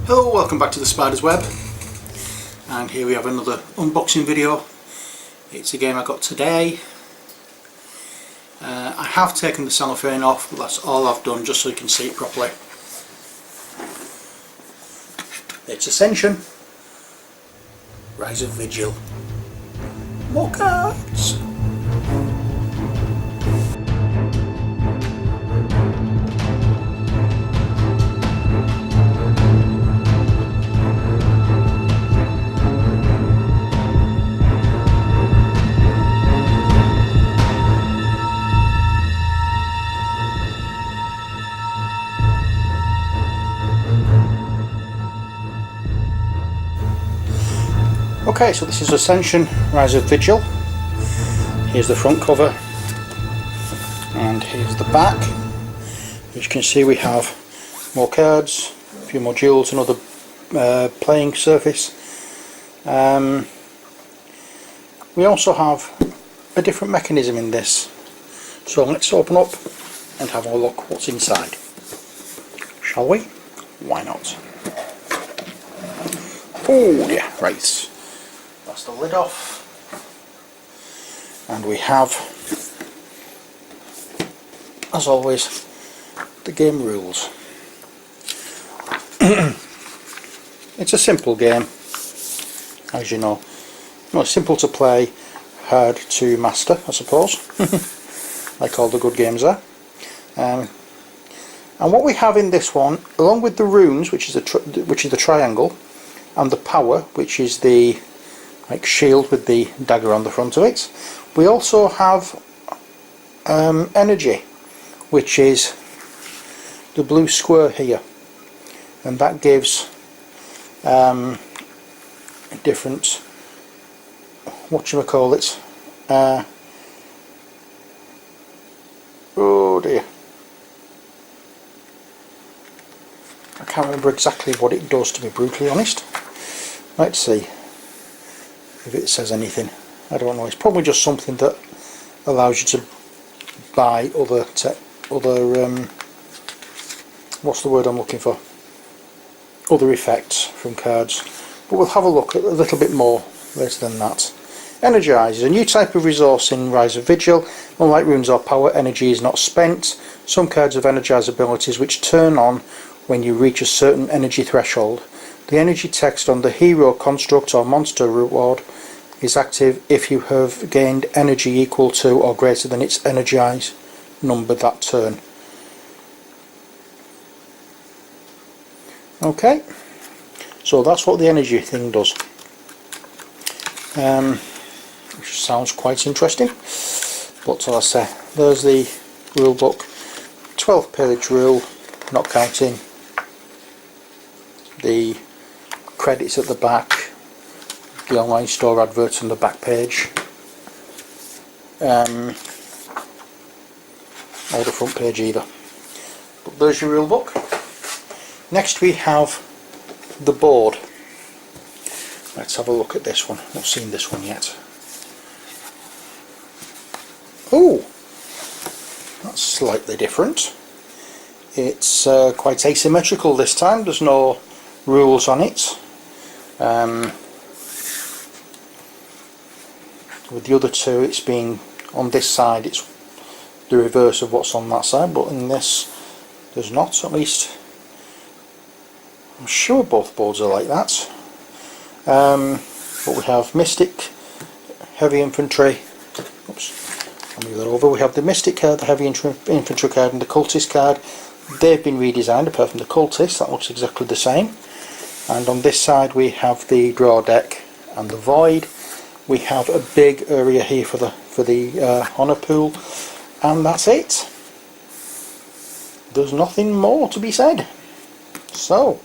Hello, welcome back to the Spider's Web, and here we have another unboxing video. It's a game I got today. I have taken the cellophane off, but that's all I've done just so you can see it properly. It's Ascension, Rise of Vigil. More cards! Okay, so this is Ascension, Rise of Vigil. Here's the front cover, and here's the back. As you can see, we have more cards, a few modules, another playing surface. We also have a different mechanism in this. So let's open up and have a look what's inside. Shall we? Why not? Oh yeah, right. That's the lid off, and we have, as always, the game rules. It's a simple game, as you know. Well, simple to play, hard to master, I suppose, like all the good games are. And what we have in this one, along with the runes, which is the triangle, and the power, which is the shield with the dagger on the front of it, we also have energy, which is the blue square here, and that gives a different, whatchamacallit, oh dear, I can't remember exactly what it does, to be brutally honest. Let's see if it says anything. I don't know. It's probably just something that allows you to buy other what's the word I'm looking for? Other effects from cards. But we'll have a look at a little bit more later than that. Energize is a new type of resource in Rise of Vigil. Unlike runes or power, energy is not spent. Some cards have energize abilities which turn on when you reach a certain energy threshold. The energy text on the hero, construct or monster reward is active if you have gained energy equal to or greater than its energize number that turn. Okay, so that's what the energy thing does, which sounds quite interesting. But as I say, there's the rule book, 12th page rule, not counting the credits at the back, the online store adverts on the back page, or the front page either. But there's your rule book. Next we have the board. Let's have a look at this one. Not seen this one yet. Oh, that's slightly different. It's quite asymmetrical this time. There's no rules on it. With the other two, it's being on this side, it's the reverse of what's on that side, but in this there's not. At least I'm sure both boards are like that. But we have Mystic, Heavy Infantry, oops, I'll move that over. We have the Mystic card, the Heavy Infantry card, and the Cultist card. They've been redesigned apart from the Cultist, that looks exactly the same. And on this side we have the draw deck and the void. We have a big area here for the honour pool, and that's it. There's nothing more to be said. So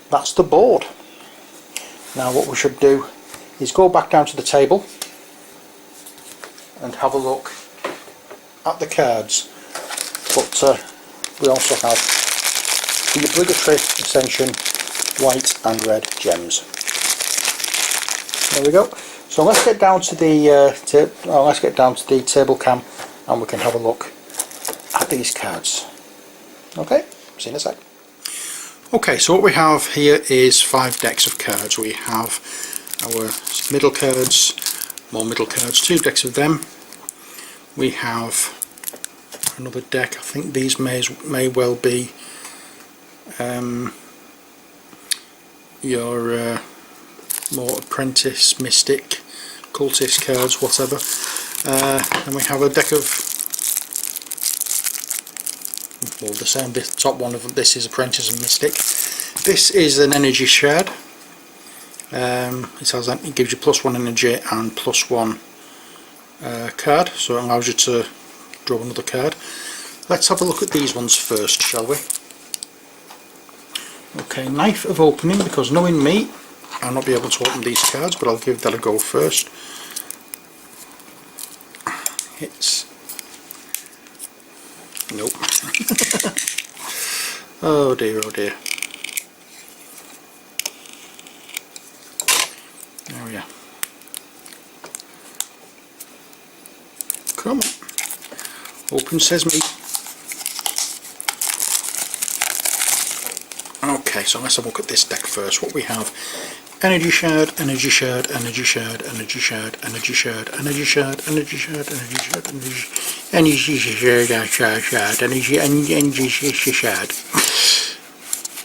that's the board. Now what we should do is go back down to the table and have a look at the cards. But we also have the obligatory Ascension white and red gems. There we go. So let's get down to the table cam, and we can have a look at these cards. Okay. See you in a sec. Okay, so what we have here is 5 decks of cards. We have our middle cards, more middle cards, 2 decks of them. We have another deck. I think these may well be your more apprentice, mystic, cultist cards, whatever. And we have a deck of, well, the same. The top one of this is apprentice and mystic. This is an energy shard. It gives you +1 energy and +1 card, so it allows you to draw another card. Let's have a look at these ones first, shall we? Okay, knife of opening, because knowing me, I'll not be able to open these cards, but I'll give that a go first. It's... nope. Oh dear, oh dear. There we are. Come on. Open sesame. Okay, so let's have a look at this deck first. What we have: energy shard, energy shard, energy shard, energy shard, energy shard, energy shard, energy shard, energy shard, energy shard, energy shard.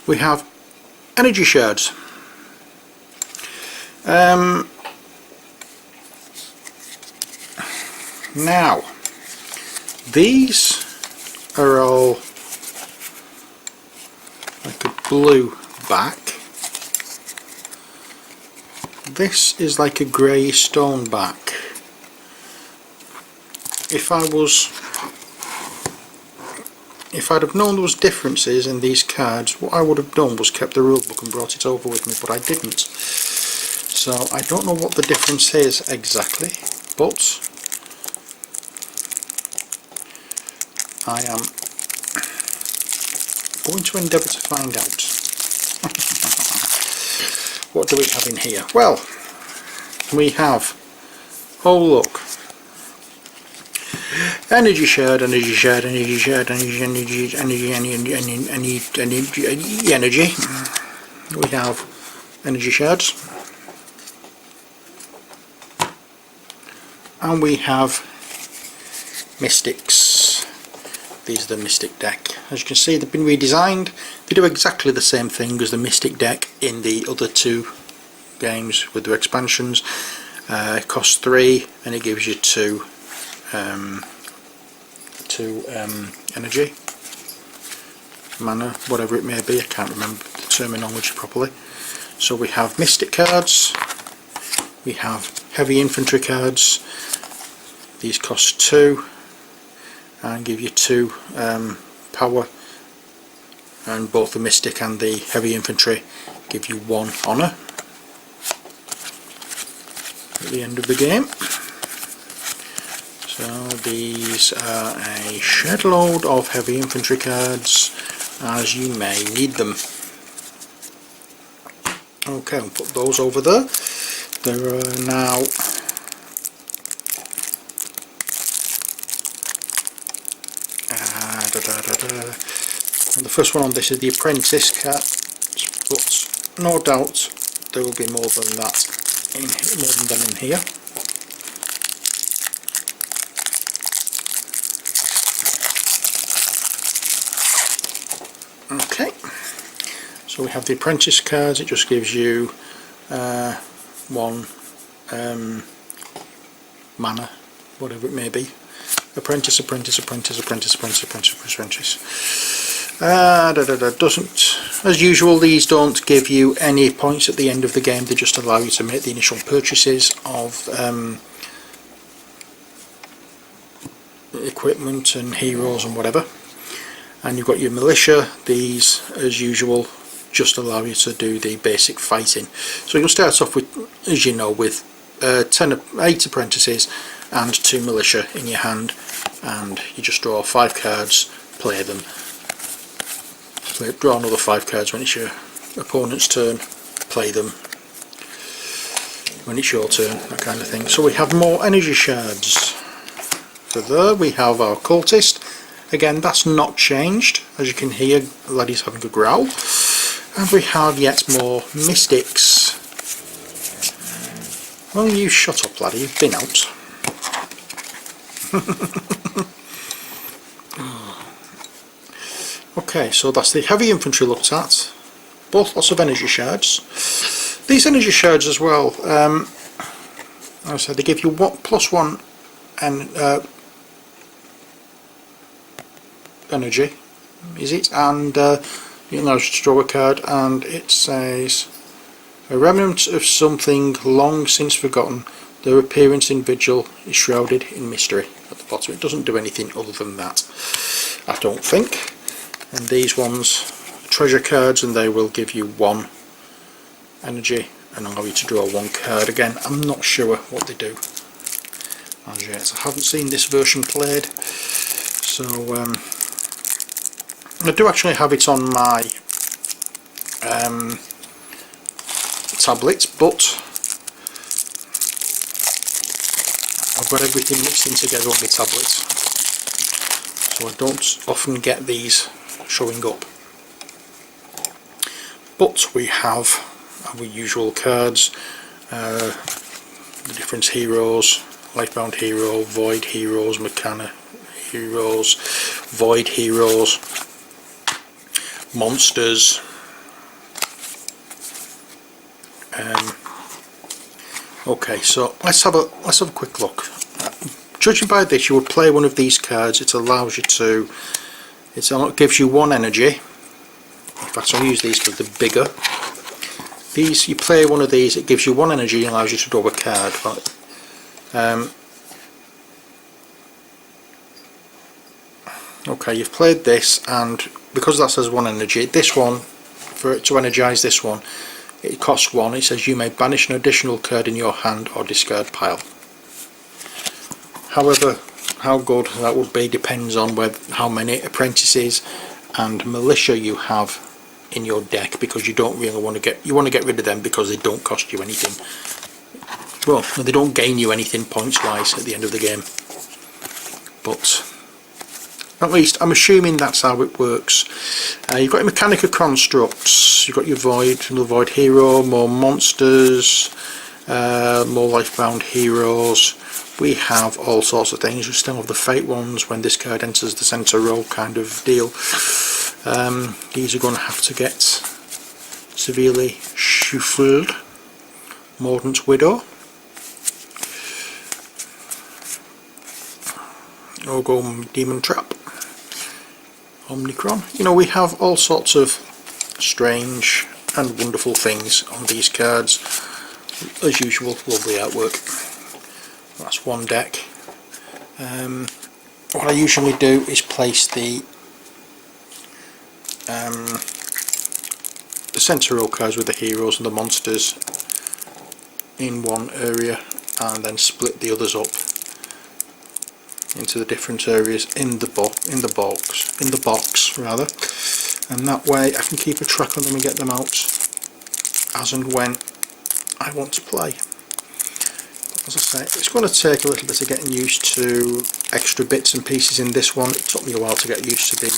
We have energy shards. Now, these are all like a blue back. This is like a grey stone back. If I'd have known there was differences in these cards, what I would have done was kept the rule book and brought it over with me, but I didn't. So I don't know what the difference is exactly, but I am going to endeavour to find out. What do we have in here? Well, we have, oh look, energy shard, energy shard, energy shard, energy, energy, energy, energy. We have energy shards, and we have mystics. These are the mystic deck. As you can see, they've been redesigned. They do exactly the same thing as the mystic deck in the other 2 games with their expansions. It costs 3 and it gives you 2 energy, mana, whatever it may be. I can't remember the terminology properly. So we have mystic cards, we have heavy infantry cards. These cost 2 and give you 2 power, and both the mystic and the heavy infantry give you 1 honour at the end of the game. So these are a shed load of heavy infantry cards, as you may need them. Okay, I'll put those over there. There are now and the first one on this is the apprentice cards, but no doubt there will be more than that in here. Okay, so we have the apprentice cards. It just gives you 1 mana, whatever it may be. Apprentice, apprentice, apprentice, apprentice, apprentice, apprentice, apprentice. Doesn't, as usual, these don't give you any points at the end of the game. They just allow you to make the initial purchases of equipment and heroes and whatever. And you've got your militia. These, as usual, just allow you to do the basic fighting. So you'll start off with, as you know, with 8 apprentices and 2 militia in your hand, and you just draw 5 cards, play them, draw another 5 cards when it's your opponent's turn, play them when it's your turn, that kind of thing. So we have more energy shards. So there we have our cultist, Again, that's not changed. As you can hear, the lady's having a growl. And we have yet more mystics. Well, you shut up, laddie, you've been out. Okay, so that's the heavy infantry looked at. Both lots of energy shards. These energy shards as well, as I said, they give you +1 and energy, is it? And you know, to draw a card, and it says a remnant of something long since forgotten. Their appearance in Vigil is shrouded in mystery. At the bottom, it doesn't do anything other than that, I don't think. And these ones, treasure cards, and they will give you 1 energy and allow you to draw 1 card. Again, I'm not sure what they do as yet. I haven't seen this version played, so I do actually have it on my tablet, but I've got everything mixed in together on my tablet, so I don't often get these showing up. But we have our usual cards, the different heroes, Lifebound Hero, Void Heroes, Mechana Heroes, Void Heroes, Monsters. Okay, so let's have a quick look. Judging by this, you would play one of these cards. It allows you to. It gives you 1 energy. In fact, I'll use these because they're bigger. These, you play one of these, it gives you 1 energy and allows you to draw a card. Okay, you've played this, and because that says 1 energy, this one, for it to energise this one, it costs 1. It says you may banish an additional card in your hand or discard pile. However, how good that would be depends on how many apprentices and militia you have in your deck, because you don't really want to get rid of them because they don't cost you anything. Well, they don't gain you anything points wise at the end of the game, but at least I'm assuming that's how it works. You've got your mechanical constructs, you've got your Void Hero, more monsters, more Lifebound Heroes. We have all sorts of things. We still have the Fate ones when this card enters the centre row kind of deal. These are going to have to get severely shuffled. Mordant's Widow, Ogre Demon Trap, Omnicron. You know, we have all sorts of strange and wonderful things on these cards. As usual, lovely artwork. That's 1 deck. What I usually do is place the centre row cards with the heroes and the monsters in one area, and then split the others up into the different areas in the box, rather, and that way I can keep a track on them and get them out as and when I want to play. As I say, it's going to take a little bit of getting used to extra bits and pieces in this one. It took me a while to get used to the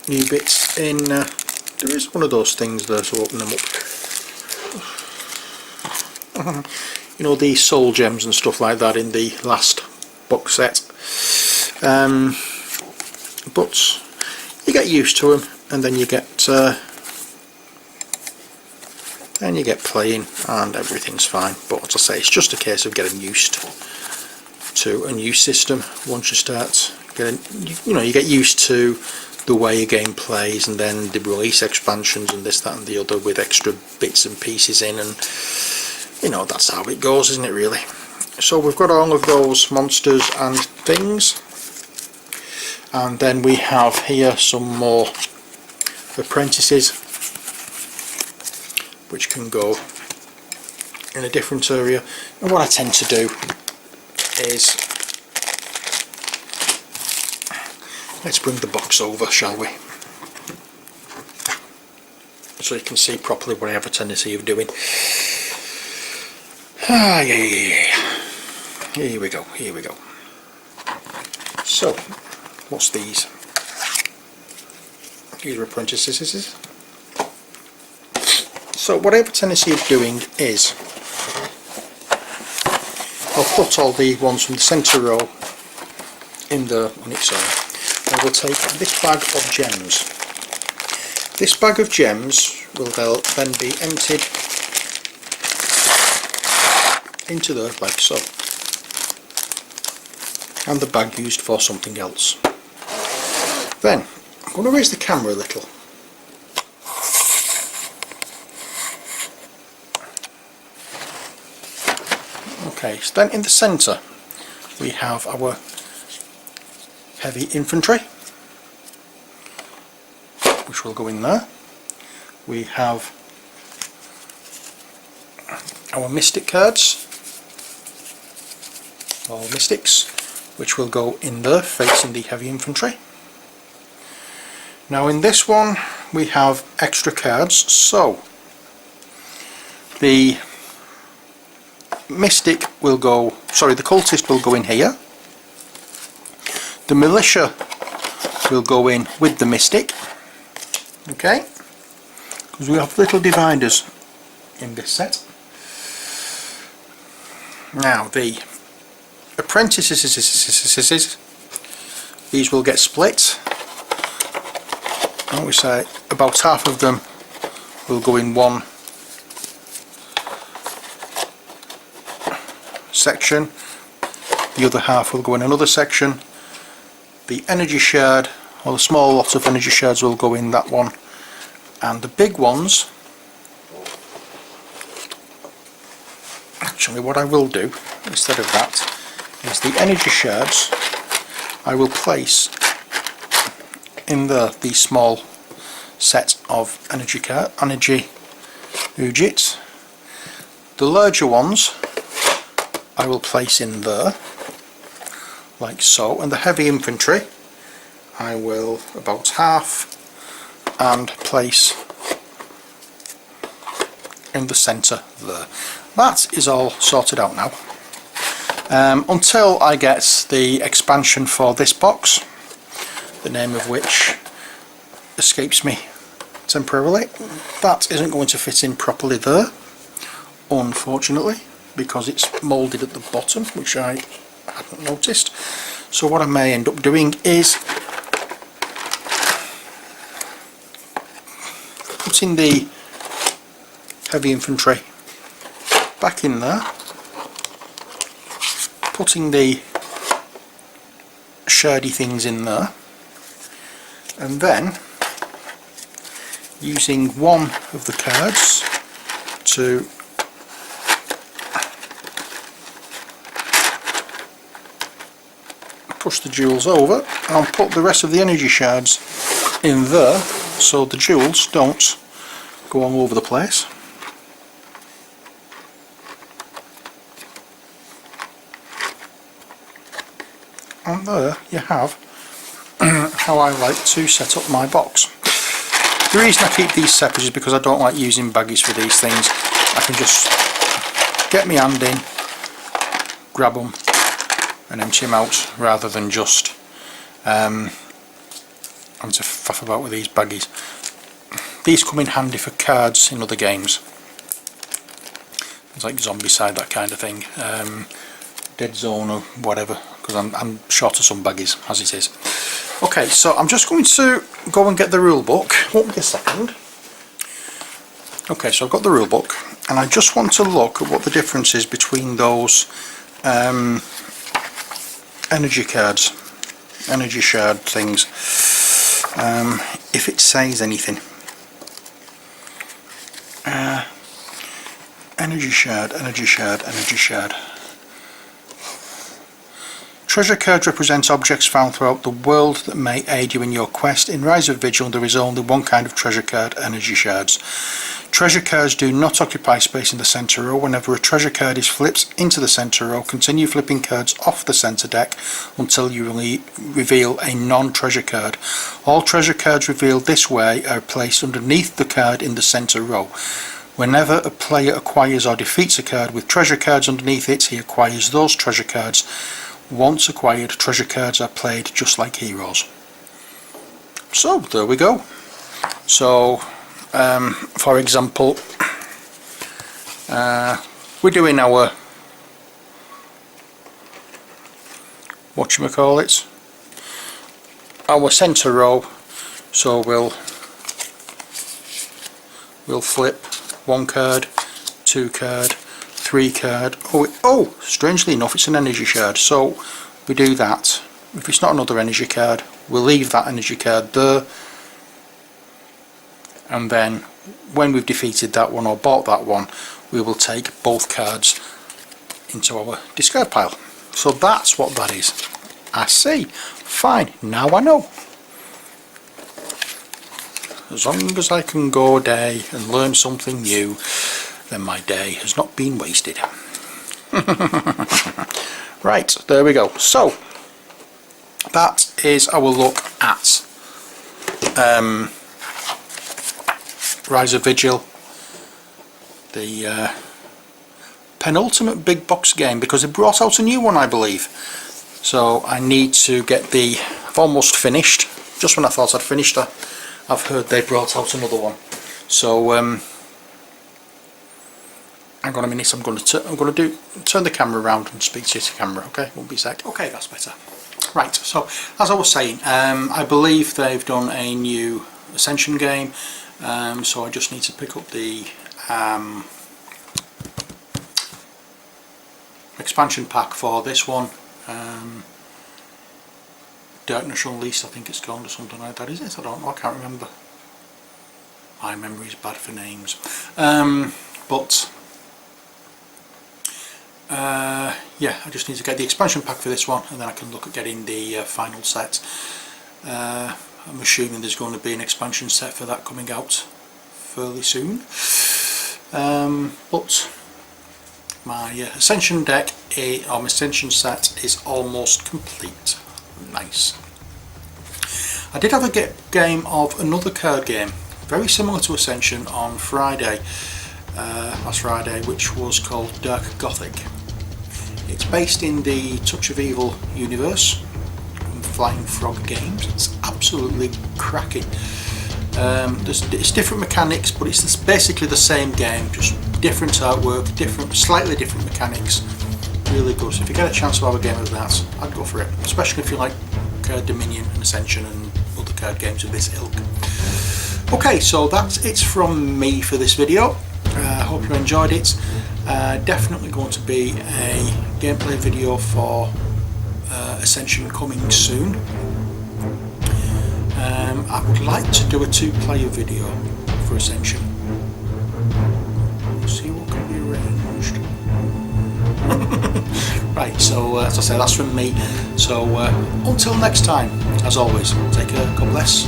new bits in. There is one of those things there to open them up. You know, the soul gems and stuff like that in the last box set. But you get used to them, and then you get playing, and everything's fine. But as I say, it's just a case of getting used to a new system. Once you start getting, you get used to the way a game plays, and then they release expansions and this, that and the other with extra bits and pieces in, and that's how it goes, isn't it, really? So we've got all of those monsters and things, and then we have here some more apprentices which can go in a different area. And what I tend to do is, let's bring the box over, shall we, so you can see properly what I have a tendency of doing. Yeah. Here we go. So, what's these? These are apprentices. So what I have a tendency of doing is I'll put all the ones from the centre row in there on its own. I will take this bag of gems. This bag of gems will then be emptied into there like so, and the bag used for something else. Then I'm going to raise the camera a little. Okay, so then in the centre we have our heavy infantry, which will go in there. We have our mystic cards, or mystics, which will go in there facing the heavy infantry. Now in this one we have extra cards, so the mystic will go, the cultist will go in here, the militia will go in with the mystic, okay, because we have little dividers in this set. Now the apprentices, these will get split. I would say about half of them will go in one section, the other half will go in another section. The energy shard, or the small lot of energy shards, will go in that one, and the big ones, actually what I will do instead of that is the energy shards I will place in the small set of energy Ujits. The larger ones I will place in there like so, and the heavy infantry I will about half and place in the centre there. That is all sorted out now, until I get the expansion for this box, the name of which escapes me temporarily. That isn't going to fit in properly there, unfortunately, because it's moulded at the bottom, which I hadn't noticed. So what I may end up doing is putting the heavy infantry back in there, putting the shardy things in there, and then using one of the cards to push the jewels over and put the rest of the energy shards in there so the jewels don't go all over the place. And there you have how I like to set up my box. The reason I keep these separate is because I don't like using baggies for these things. I can just get my hand in, grab them and empty them out, rather than just having to faff about with these baggies. These come in handy for cards in other games. It's like Zombicide, that kind of thing. Dead Zone or whatever, because I'm short of some baggies as it is. Okay, so I'm just going to go and get the rule book. Won't be a second. Okay, so I've got the rule book, and I just want to look at what the difference is between those energy cards, energy shard things, if it says anything. Energy shard, energy shard, energy shard. Treasure cards represent objects found throughout the world that may aid you in your quest. In Rise of Vigil there is only one kind of treasure card, energy shards. Treasure cards do not occupy space in the centre row. Whenever a treasure card is flipped into the centre row, continue flipping cards off the centre deck until you reveal a non-treasure card. All treasure cards revealed this way are placed underneath the card in the centre row. Whenever a player acquires or defeats a card with treasure cards underneath it, he acquires those treasure cards. Once acquired, treasure cards are played just like heroes. So there we go. So for example, we're doing our whatchamacallit, our centre row, so we'll flip 1 card, 2 card, 3 card. Oh, strangely enough it's an energy card, so we do that. If it's not another energy card, we'll leave that energy card there, and then when we've defeated that one or bought that one, we will take both cards into our discard pile. So that's what that is. I see. Fine, now I know. As long as I can go a day and learn something new, then my day has not been wasted. Right, there we go. So that is our look at Rise of Vigil, the penultimate big box game, because they brought out a new one, I believe. So I need to get the... I've almost finished. Just when I thought I'd finished, I've heard they brought out another one. So hang on a minute. I'm going to turn the camera around and speak to the camera. Okay, won't be a sec. Okay, that's better. Right. So as I was saying, I believe they've done a new Ascension game. So I just need to pick up the expansion pack for this one. Darkness Unleashed, I think it's called, or something like that. Is it? I don't know. I can't remember. My memory is bad for names. Yeah, I just need to get the expansion pack for this one, and then I can look at getting the final set. I'm assuming there's going to be an expansion set for that coming out fairly soon. But my Ascension deck, or my Ascension set, is almost complete. Nice. I did have a game of another card game, very similar to Ascension, on Friday, last Friday, which was called Dark Gothic. It's based in the Touch of Evil universe, Flying Frog Games. It's absolutely cracking. It's different mechanics, but it's basically the same game, just different artwork, slightly different mechanics. Really good. So if you get a chance to have a game of that, I'd go for it, especially if you like Dominion and Ascension and other card games of this ilk. Okay, so that's it from me for this video. I hope you enjoyed it. Definitely going to be a gameplay video for Ascension coming soon. I would like to do a 2-player video for Ascension. We'll see what can be arranged. Right, so as I say, that's from me. So until next time, as always, take care, God bless.